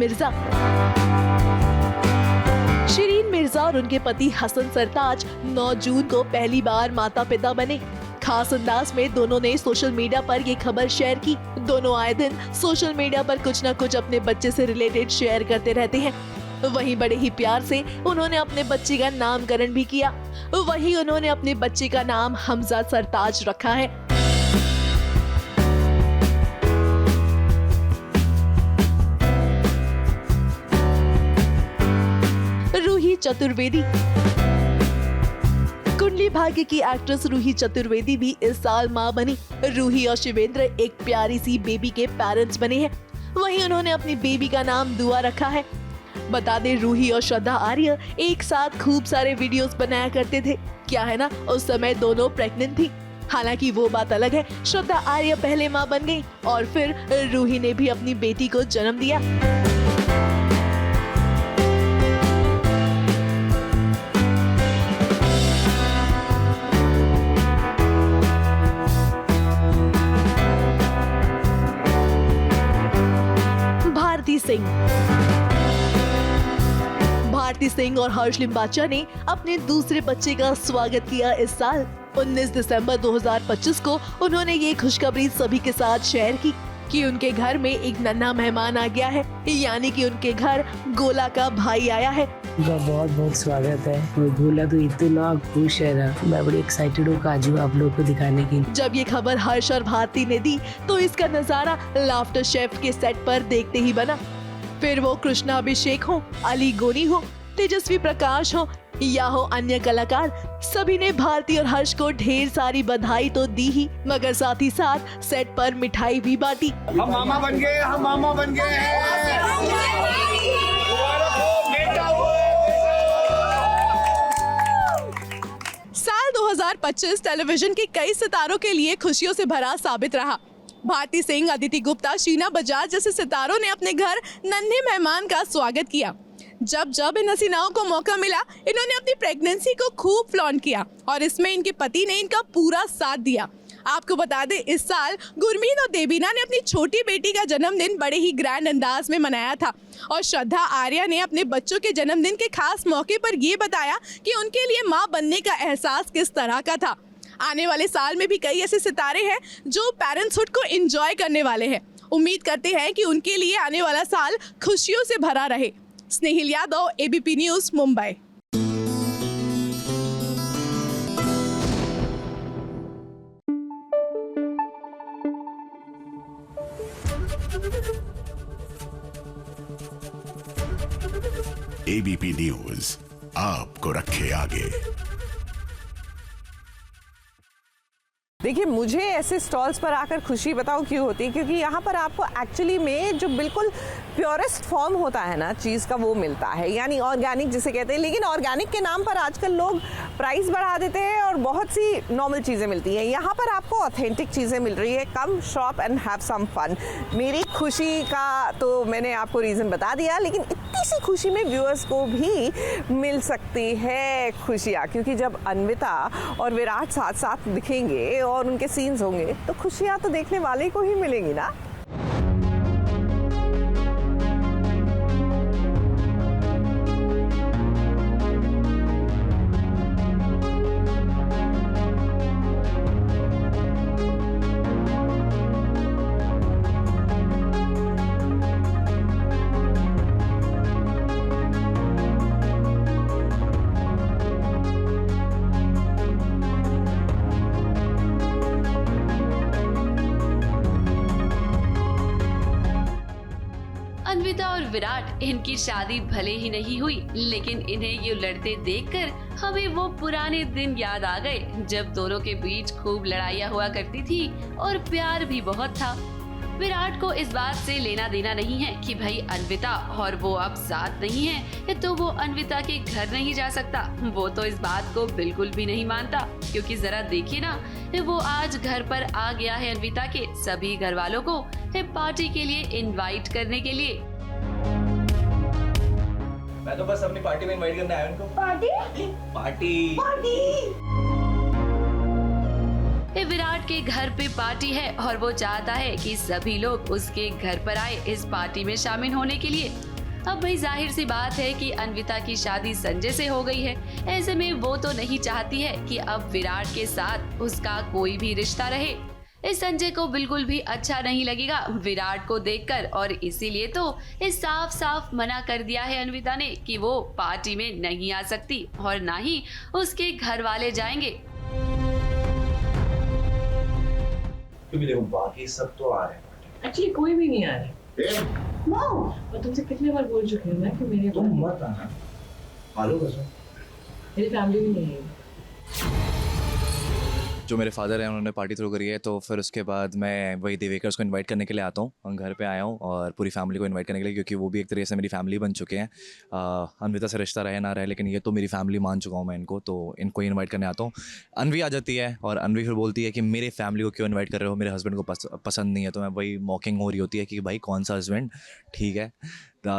मिर्जा। शिरीन मिर्जा और उनके पति हसन सरताज 9 जून को पहली बार माता पिता बने। खास अंदाज में दोनों ने सोशल मीडिया पर ये खबर शेयर की। दोनों आए दिन सोशल मीडिया पर कुछ न कुछ अपने बच्चे से रिलेटेड शेयर करते रहते हैं। वहीं बड़े ही प्यार से उन्होंने अपने बच्चे का नामकरण भी किया। वहीं उन्होंने अपने बच्चे का नाम हमजा सरताज रखा है। रूही चतुर्वेदी। कुंडली भाग्य की एक्ट्रेस रूही चतुर्वेदी भी इस साल मां बनी। रूही और शिवेंद्र एक प्यारी सी बेबी के पेरेंट्स बने हैं। वहीं उन्होंने अपनी बेबी का नाम दुआ रखा है। बता दें, रूही और श्रद्धा आर्य एक साथ खूब सारे वीडियोस बनाया करते थे। क्या है ना, उस समय दोनों प्रेग्नेंट थी। हालांकि वो बात अलग है, श्रद्धा आर्य पहले मां बन गई और फिर रूही ने भी अपनी बेटी को जन्म दिया। भारती सिंह और हर्ष लिम्बाचा ने अपने दूसरे बच्चे का स्वागत किया इस साल। 19 दिसंबर 2025 को उन्होंने ये खुशखबरी सभी के साथ शेयर की कि उनके घर में एक नन्हा मेहमान आ गया है, यानी कि उनके घर गोला का भाई आया है। बहुत बहुत स्वागत है। गोला तो इतना खुश है ना, मैं बड़ी एक्साइटेड हूँ काजू आप लोगों को दिखाने की। जब ये खबर हर्ष और भारती ने दी तो इसका नजारा लाफ्टर शेफ के सेट पर देखते ही बना। फिर वो कृष्णा अभिषेक हो, अली गोनी हो, तेजस्वी प्रकाश हो या हो अन्य कलाकार, सभी ने भारती और हर्ष को ढेर सारी बधाई तो दी ही, मगर साथ ही साथ सेट पर मिठाई भी बांटी। हम मामा बन गए, हम मामा बन गए हैं। साल 2025 टेलीविजन के कई सितारों के लिए खुशियों से भरा साबित रहा। भारती सिंह, अदिति गुप्ता, शीना बजाज जैसे सितारों ने अपने घर नन्हे मेहमान का स्वागत किया। जब जब इन हसीनाओं को मौका मिला, इन्होंने अपनी प्रेगनेंसी को खूब फ्लॉन्ट किया और इसमें इनके पति ने इनका पूरा साथ दिया। आपको बता दें, इस साल गुरमीत और देवीना ने अपनी छोटी बेटी का जन्मदिन बड़े ही ग्रैंड अंदाज में मनाया था और श्रद्धा आर्या ने अपने बच्चों के जन्मदिन के खास मौके पर ये बताया कि उनके लिए माँ बनने का एहसास किस तरह का था। आने वाले साल में भी कई ऐसे सितारे हैं जो पेरेंट्सहुड को एंजॉय करने वाले हैं। उम्मीद करते हैं कि उनके लिए आने वाला साल खुशियों से भरा रहे। Snehil Yadav, ABP news, Mumbai. ABP news आपको रखे आगे। देखिए, मुझे ऐसे स्टॉल्स पर आकर खुशी बताओ क्यों होती है, क्योंकि यहाँ पर आपको एक्चुअली में जो बिल्कुल प्योरेस्ट फॉर्म होता है ना चीज़ का, वो मिलता है, यानी ऑर्गेनिक जिसे कहते हैं। लेकिन ऑर्गेनिक के नाम पर आजकल लोग प्राइस बढ़ा देते हैं और बहुत सी नॉर्मल चीज़ें मिलती हैं। यहाँ पर आपको ऑथेंटिक चीज़ें मिल रही है। Come shop and have some fun. मेरी खुशी का तो मैंने आपको रीज़न बता दिया, लेकिन इतनी सी खुशी में व्यूअर्स को भी मिल सकती है खुशियाँ, क्योंकि जब अन्विता और विराट साथ साथ दिखेंगे और उनके सीन्स होंगे तो खुशियाँ तो देखने वाले को ही मिलेंगी ना। अन्विता और विराट, इनकी शादी भले ही नहीं हुई, लेकिन इन्हें ये लड़ते देखकर हमें वो पुराने दिन याद आ गए जब दोनों के बीच खूब लड़ाइयाँ हुआ करती थी और प्यार भी बहुत था। विराट को इस बात से लेना देना नहीं है कि भाई अन्विता और वो अब साथ नहीं है तो वो अन्विता के घर नहीं जा सकता। वो तो इस बात को बिल्कुल भी नहीं मानता, क्योंकि जरा देखिए ना, वो आज घर पर आ गया है अन्विता के सभी घर वालों को पार्टी के लिए इनवाइट करने के लिए। मैं तो बस अपनी पार्टी में इनवाइट करने आया उनको। पार्टी विराट के घर पे पार्टी है और वो चाहता है कि सभी लोग उसके घर पर आए इस पार्टी में शामिल होने के लिए। अब भाई जाहिर सी बात है कि अन्विता की शादी संजय से हो गई है। ऐसे में वो तो नहीं चाहती है कि अब विराट के साथ उसका कोई भी रिश्ता रहे। इस संजय को बिल्कुल भी अच्छा नहीं लगेगा विराट को देखकर, और इसीलिए तो इस साफ साफ मना कर दिया है अन्विता ने कि वो पार्टी में नहीं आ सकती और ना ही उसके घर वाले जाएंगे। देखो बाकी सब तो आ रहे हैं। एक्चुअली कोई भी नहीं आ रहा है। मैं तुमसे कितने बार बोल चुकी हूँ ना कि मेरे तुम मत आना। आलो कसम। मेरी फैमिली भी नहीं है। जो मेरे फादर हैं उन्होंने पार्टी थ्रू करी है, तो फिर उसके बाद मैं वही देवेकर्स को इनवाइट करने के लिए आता हूँ। घर पे आया हूँ और पूरी फैमिली को इनवाइट करने के लिए, क्योंकि वो भी एक तरीके से मेरी फैमिली बन चुके हैं। अन्विता से रिश्ता रहे ना रहे, लेकिन ये तो मेरी फैमिली मान चुका हूँ मैं इनको, तो इनको इन्वाइट करने आता हूँ। अनवी आ जाती है और अनवी फिर बोलती है कि मेरे फैमिली को क्यों इन्वाइट कर रहे हो, मेरे हस्बैंड को पसंद नहीं है। तो मैं वही मॉकिंग हो रही होती है कि भाई कौन सा हस्बैंड, ठीक है,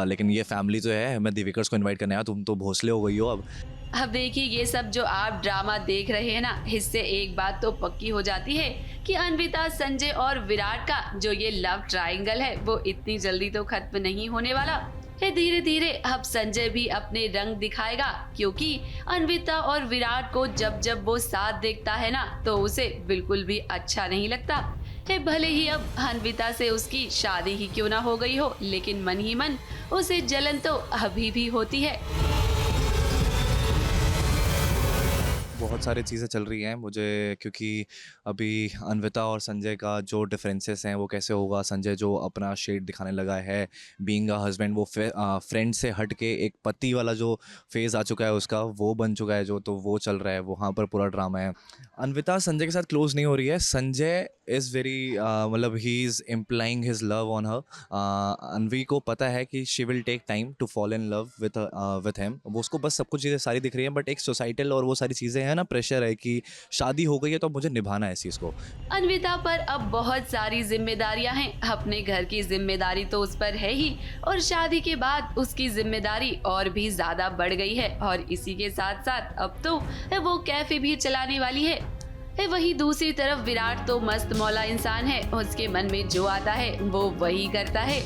लेकिन ये फैमिली तो है, मैं देवेकर्स को इन्वाइट करने आया, तुम तो भोसले हो गई हो। अब देखिए ये सब जो आप ड्रामा देख रहे हैं ना, इससे एक बात तो पक्की हो जाती है कि अन्विता, संजय और विराट का जो ये लव ट्रायंगल है वो इतनी जल्दी तो खत्म नहीं होने वाला है। धीरे धीरे अब संजय भी अपने रंग दिखाएगा, क्योंकि अन्विता और विराट को जब जब वो साथ देखता है ना तो उसे बिल्कुल भी अच्छा नहीं लगता है। भले ही अब अन्विता से उसकी शादी ही क्यों ना हो गई हो, लेकिन मन ही मन उसे जलन तो अभी भी होती है। बहुत सारी चीज़ें चल रही हैं मुझे, क्योंकि अभी अन्विता और संजय का जो डिफरेंसेस हैं वो कैसे होगा। संजय जो अपना शेड दिखाने लगा है बीइंग अ हस्बैंड, वो फ्रेंड से हट के एक पति वाला जो फेज़ आ चुका है उसका, वो बन चुका है जो, तो वो चल रहा है, वहाँ पर पूरा ड्रामा है। अन्विता संजय के साथ क्लोज नहीं हो रही है। संजय इज़ वेरी मतलब he is implying his love on her. Anvi को पता है कि she will take time to fall in love with him. वो उसको बस सब कुछ चीज़ें सारी दिख रही हैं, बट एक सोसाइटल और वो सारी चीज़ें हैं ना, प्रेशर है कि शादी हो गई है तो मुझे निभाना है इस चीज़ को। अन्विता पर अब बहुत सारी जिम्मेदारियां हैं। अपने घर की जिम्मेदारी तो उस पर है ही, और शादी के बाद उसकी जिम्मेदारी और भी ज्यादा बढ़ गई है, और इसी के साथ साथ अब तो वो कैफे भी चलाने वाली है। वही दूसरी तरफ विराट तो मस्त मौला इंसान है, उसके मन में जो आता है वो वही करता है।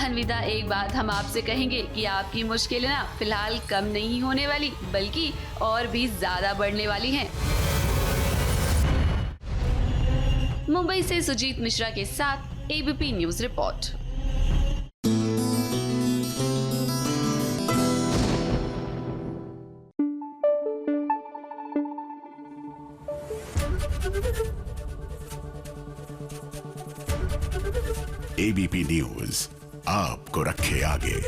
अन्विता, एक बात हम आपसे कहेंगे कि आपकी मुश्किलें ना फिलहाल कम नहीं होने वाली, बल्कि और भी ज्यादा बढ़ने वाली हैं। मुंबई से सुजीत मिश्रा के साथ ABP news report. ABP news आपको रखे आगे।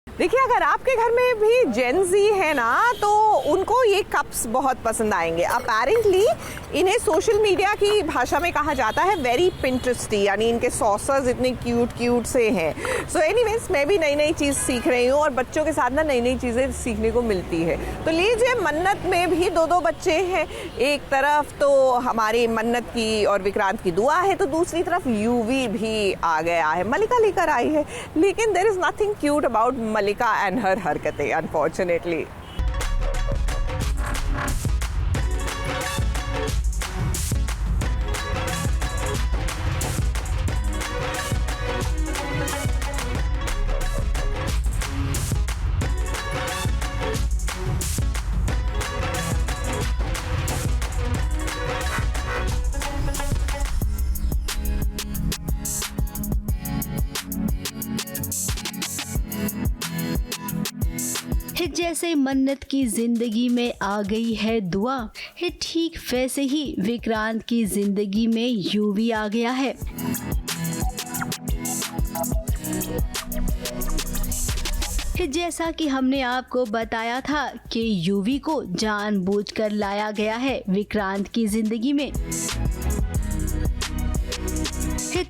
देखिए, अगर आपके घर में भी जेन ज़ी है ना, तो उनको ये कप्स बहुत पसंद आएंगे। अपेरेंटली इन्हें सोशल मीडिया की भाषा में कहा जाता है वेरी पिंटरेस्टी, यानी इनके सॉसर्स इतने क्यूट क्यूट से हैं। सो एनीवेज, मैं भी नई नई चीज़ सीख रही हूँ, और बच्चों के साथ ना नई नई चीज़ें सीखने को मिलती है। तो लीजिए, मन्नत में भी दो बच्चे हैं। एक तरफ तो हमारी मन्नत की और विक्रांत की दुआ है, तो दूसरी तरफ यूवी भी आ गया है, मलिका लेकर आई है। लेकिन there is nothing cute about Mallika and her हरकतें, unfortunately. जैसे मन्नत की जिंदगी में आ गई है दुआ है, ठीक वैसे ही विक्रांत की जिंदगी में यूवी आ गया है। जैसा कि हमने आपको बताया था कि यूवी को जानबूझकर लाया गया है विक्रांत की जिंदगी में,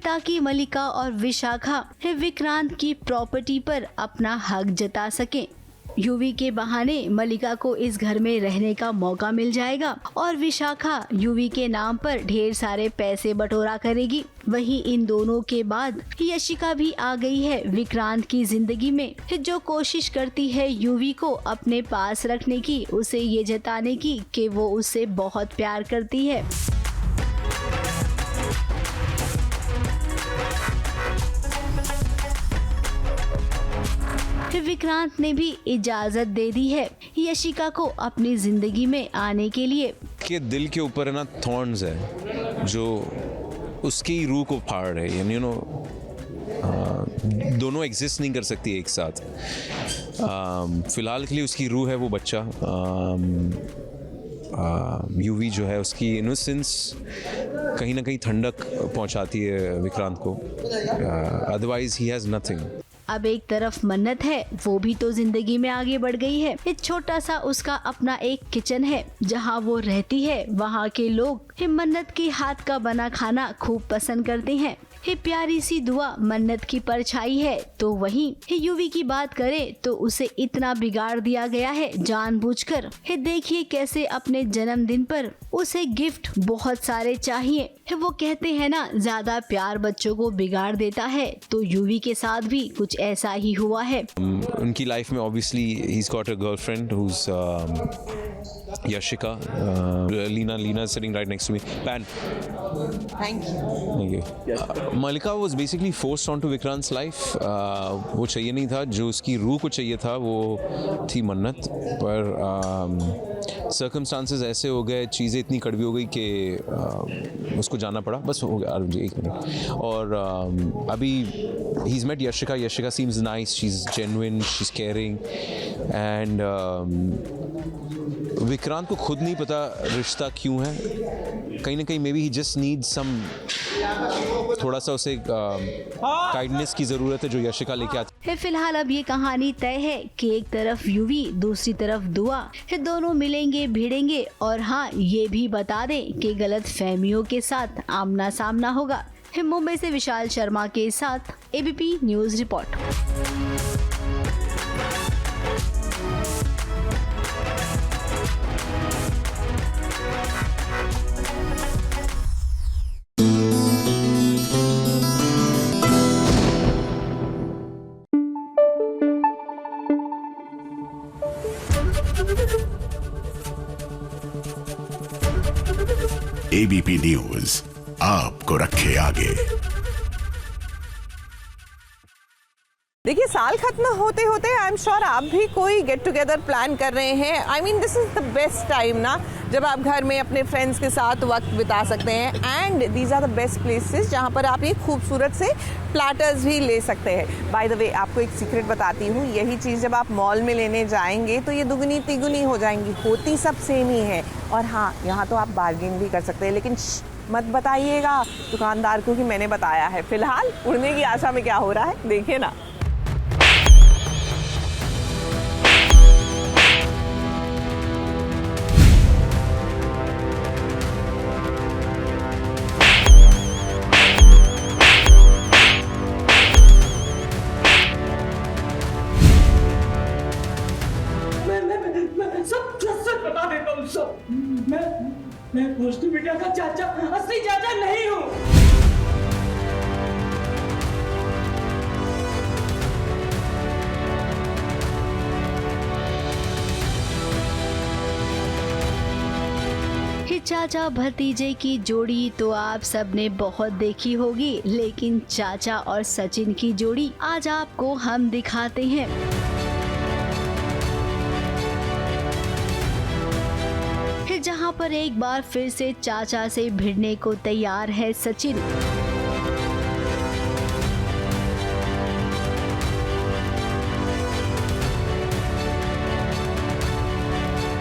ताकि मलिका और विशाखा विक्रांत की प्रॉपर्टी पर अपना हक जता सकें। यूवी के बहाने मलिका को इस घर में रहने का मौका मिल जाएगा, और विशाखा यूवी के नाम पर ढेर सारे पैसे बटोरा करेगी। वहीं इन दोनों के बाद यशिका भी आ गई है विक्रांत की जिंदगी में, जो कोशिश करती है यूवी को अपने पास रखने की, उसे ये जताने की कि वो उससे बहुत प्यार करती है। विक्रांत ने भी इजाजत दे दी है यशिका को अपनी जिंदगी में आने के लिए। कि दिल के ऊपर है ना थॉर्न्स है जो उसकी रूह को फाड़ रहे हैं, यू नो, दोनों एग्जिस्ट नहीं कर सकती एक साथ। फिलहाल के लिए उसकी रूह है वो बच्चा, यूवी जो है उसकी इनोसेंस कहीं ना कहीं ठंडक पहुंचाती है विक्रांत को, अदरवाइज ही हैज़ नथिंग। अब एक तरफ मन्नत है, वो भी तो जिंदगी में आगे बढ़ गई है। एक छोटा सा उसका अपना एक किचन है जहाँ वो रहती है। वहाँ के लोग मन्नत के हाथ का बना खाना खूब पसंद करते हैं। ये प्यारी सी दुआ मन्नत की परछाई है। तो वहीं यूवी की बात करें तो उसे इतना बिगाड़ दिया गया है जानबूझकर। देखिए कैसे अपने जन्मदिन पर उसे गिफ्ट बहुत सारे चाहिए। वो कहते हैं ना, ज्यादा प्यार बच्चों को बिगाड़ देता है, तो यूवी के साथ भी कुछ ऐसा ही हुआ है। उनकी लाइफ में obviously he is got a girlfriend who is Yashika. Lina is sitting right next to me. Pan. Thank you. Malika was basically forced onto Vikrant's life. वो चाहिए नहीं था, जो उसकी रूह को चाहिए था वो थी मन्नत, पर circumstances ऐसे हो गए, चीज़ें इतनी कड़वी हो गई कि उसको जाना पड़ा। बस हो गया जी, 1 मिनट। और अभी he's met Yashika. Yashika seems nice. She's genuine. She's caring. And Vikrant को खुद नहीं पता रिश्ता क्यों है, कहीं ना कहीं maybe he just need some, थोड़ा सा उसे काइंडनेस की जरूरत है जो यशिका लेके आती है। फिलहाल अब ये कहानी तय है कि एक तरफ यूवी, दूसरी तरफ दुआ, दोनों मिलेंगे भिड़ेंगे और हाँ ये भी बता दें कि गलत फहमियों के साथ आमना सामना होगा। मुंबई से विशाल शर्मा के साथ ABP news report. ABP news आपको रखे आगे। देखिए, साल खत्म होते होते आई एम श्योर आप भी कोई गेट टुगेदर प्लान कर रहे हैं। I mean this is the best time ना, जब आप घर में अपने फ्रेंड्स के साथ वक्त बिता सकते हैं। And these are the best places जहाँ पर आप ये खूबसूरत से प्लैटर्स भी ले सकते हैं। बाय द वे, आपको एक सीक्रेट बताती हूँ, यही चीज़ जब आप मॉल में लेने जाएंगे तो ये दुगनी तिगुनी हो जाएंगी, होती सब सेम ही है। और हाँ, यहाँ तो आप बार्गेन भी कर सकते हैं, लेकिन मत बताइएगा दुकानदार को कि मैंने बताया है। फिलहाल उड़ने की आशा में क्या हो रहा है देखिए ना। मैं भोसडी बिटिया का चाचा, असली चाचा नहीं हूँ। चाचा भतीजे की जोड़ी तो आप सबने बहुत देखी होगी, लेकिन चाचा और सचिन की जोड़ी आज आपको हम दिखाते हैं। जहां पर एक बार फिर से चाचा से भिड़ने को तैयार है सचिन।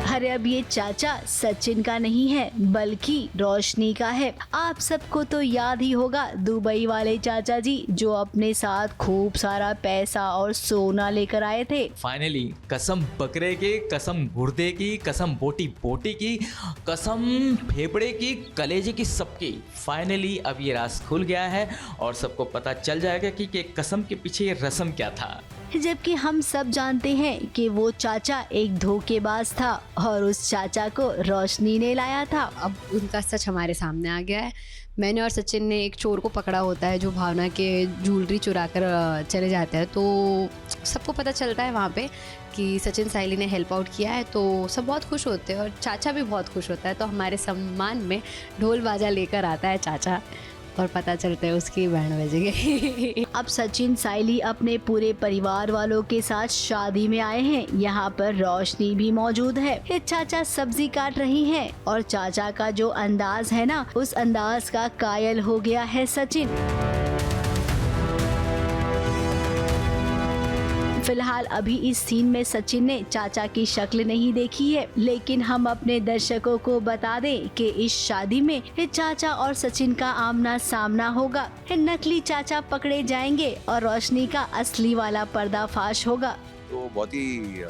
अरे अब ये चाचा सचिन का नहीं है बल्कि रोशनी का है। आप सबको तो याद ही होगा दुबई वाले चाचा जी जो अपने साथ खूब सारा पैसा और सोना लेकर आए थे। फाइनली कसम बकरे की, कसम गुर्दे की, कसम बोटी बोटी की, कसम फेफड़े की, कलेजे की, सबकी फाइनली अब ये राज खुल गया है और सबको पता चल जाएगा कि कसम के पीछे ये रस्म क्या था। जबकि हम सब जानते हैं कि वो चाचा एक धोखेबाज था और उस चाचा को रोशनी ने लाया था। अब उनका सच हमारे सामने आ गया है। मैंने और सचिन ने एक चोर को पकड़ा होता है जो भावना के ज्वेलरी चुरा कर चले जाते हैं, तो सबको पता चलता है वहाँ पे कि सचिन साइली ने हेल्प आउट किया है, तो सब बहुत खुश होते हैं और चाचा भी बहुत खुश होता है। तो हमारे सम्मान में ढोल बाजा लेकर आता है चाचा। और पता चलता है उसकी बैंड बज गई। अब सचिन साइली अपने पूरे परिवार वालों के साथ शादी में आए हैं। यहाँ पर रोशनी भी मौजूद है। ये चाचा सब्जी काट रही हैं और चाचा का जो अंदाज है ना, उस अंदाज का कायल हो गया है सचिन। फिलहाल अभी इस सीन में सचिन ने चाचा की शक्ल नहीं देखी है, लेकिन हम अपने दर्शकों को बता दें कि इस शादी में चाचा और सचिन का आमना सामना होगा। नकली चाचा पकड़े जाएंगे और रोशनी का असली वाला पर्दाफाश होगा। तो बहुत ही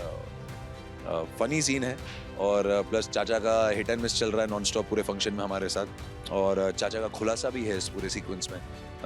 फनी सीन है और प्लस चाचा का हिट एंड मिस चल रहा है नॉन स्टॉप पूरे फंक्शन में हमारे साथ, और चाचा का खुलासा भी है इस पूरे सीक्वेंस में।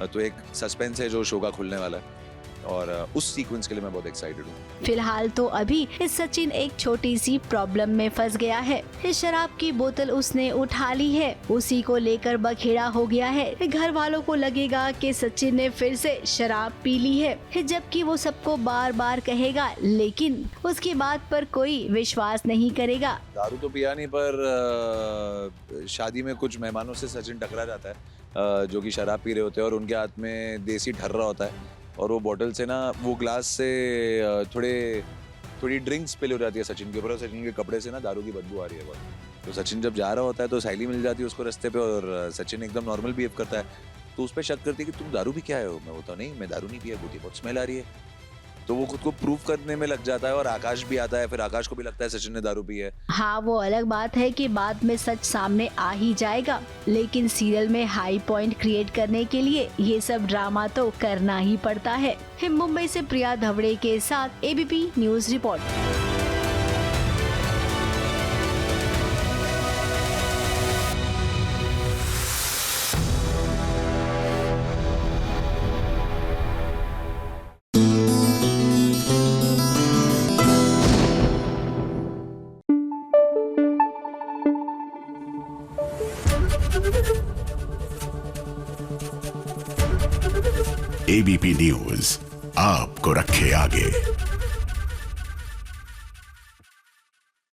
तो एक सस्पेंस है जो शो का खुलने वाला है और उस सीक्वेंस के लिए मैं बहुत एक्साइटेड हूँ। फिलहाल तो अभी सचिन एक छोटी सी प्रॉब्लम में फंस गया है। शराब की बोतल उसने उठा ली है, उसी को लेकर बखेड़ा हो गया है। घर वालों को लगेगा कि सचिन ने फिर से शराब पी ली है, जबकि वो सबको बार बार कहेगा, लेकिन उसकी बात पर कोई विश्वास नहीं करेगा। दारू तो पिया नहीं, पर शादी में कुछ मेहमानों से सचिन टकरा जाता है जो कि शराब पी रहे होते हैं और उनके हाथ में देसी ठर्रा होता है और वो बॉटल से ना, वो ग्लास से थोड़ी ड्रिंक्स स्पिल हो जाती है सचिन के ऊपर और सचिन के कपड़े से ना दारू की बदबू आ रही है बहुत। तो सचिन जब जा रहा होता है तो साइली मिल जाती है उसको रास्ते पे और सचिन एकदम नॉर्मल बिहेव करता है, तो उस पर शक करती है कि तुम दारू भी क्या है। मैं बोलता नहीं, मैं दारू नहीं पिया, बहुत स्मेल आ रही है। तो वो खुद को प्रूव करने में लग जाता है और आकाश भी आता है, फिर आकाश को भी लगता है सचिन ने दारू पी है। हाँ, वो अलग बात है कि बाद में सच सामने आ ही जाएगा, लेकिन सीरियल में हाई पॉइंट क्रिएट करने के लिए ये सब ड्रामा तो करना ही पड़ता है। मुंबई से प्रिया धवड़े के साथ ABP news report. ABP news आपको रखे आगे।